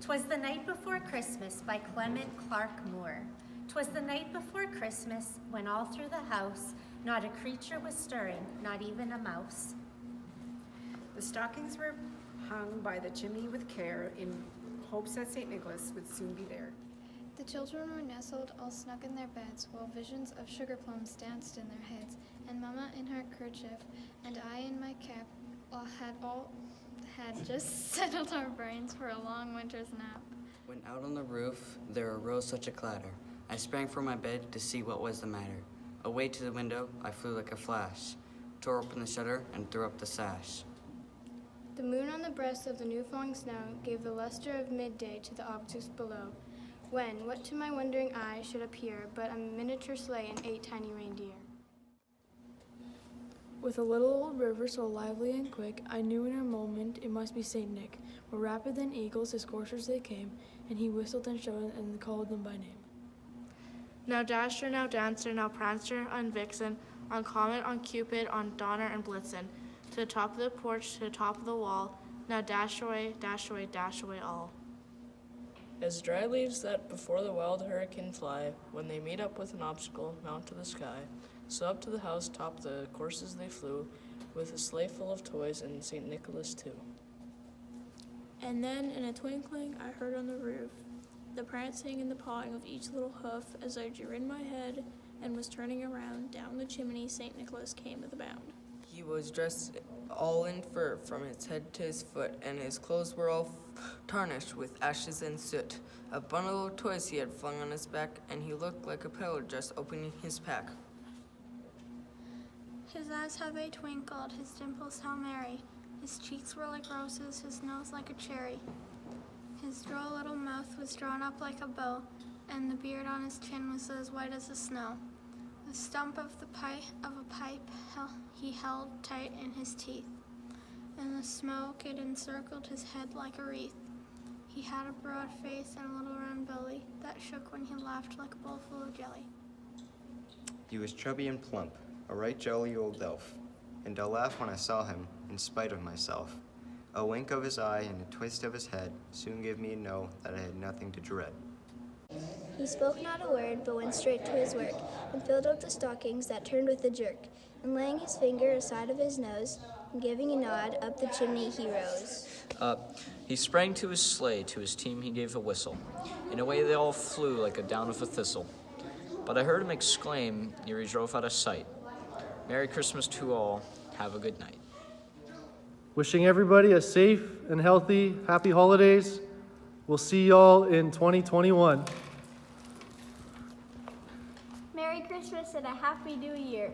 'Twas the night before Christmas by Clement Clark Moore. 'Twas the night before Christmas when all through the house not a creature was stirring, not even a mouse. The stockings were hung by the chimney with care in hopes that St. Nicholas would soon be there. The children were nestled all snug in their beds, while visions of sugar plums danced in their heads, and Mama in her kerchief, and I in my cap, had just settled our brains for a long winter's nap. When out on the roof there arose such a clatter, I sprang from my bed to see what was the matter. Away to the window I flew like a flash, tore open the shutter and threw up the sash. The moon on the breast of the new-falling snow gave the luster of midday to the objects below, when, what to my wondering eye should appear but a miniature sleigh and 8 tiny reindeer. With a little old river so lively and quick, I knew in a moment it must be Saint Nick. More rapid than eagles his coursers they came, and he whistled and shouted and called them by name. Now Dasher, now Dancer, now Prancer, on Vixen, on Comet, on Cupid, on Donner and Blitzen, to the top of the porch, to the top of the wall, now dash away, all. As dry leaves that before the wild hurricane fly, when they meet up with an obstacle, mount to the sky, so up to the house top the courses they flew, with a sleigh full of toys and St. Nicholas too. And then, in a twinkling, I heard on the roof the prancing and the pawing of each little hoof as I drew in my head and was turning around. Down the chimney St. Nicholas came with a bound. He was dressed all in fur from his head to his foot, and his clothes were all tarnished with ashes and soot. A bundle of toys he had flung on his back, and he looked like a peddler just opening his pack. His eyes how they twinkled, his dimples how merry. His cheeks were like roses, his nose like a cherry. His droll little mouth was drawn up like a bow, and the beard on his chin was as white as the snow. The stump of a pipe he held tight in his teeth, and the smoke it encircled his head like a wreath. He had a broad face and a little round belly that shook when he laughed like a bowl full of jelly. He was chubby and plump, a right jolly old elf, and I laughed when I saw him, in spite of myself. A wink of his eye and a twist of his head soon gave me to know that I had nothing to dread. He spoke not a word, but went straight to his work, and filled up the stockings that turned with a jerk, and laying his finger aside of his nose, and giving a nod, up the chimney he rose. He sprang to his sleigh, to his team he gave a whistle, and away they all flew like a down of a thistle. But I heard him exclaim, ere he drove out of sight, "Merry Christmas to all, have a good night." Wishing everybody a safe and healthy, happy holidays. We'll see y'all in 2021. Merry Christmas and a Happy New Year.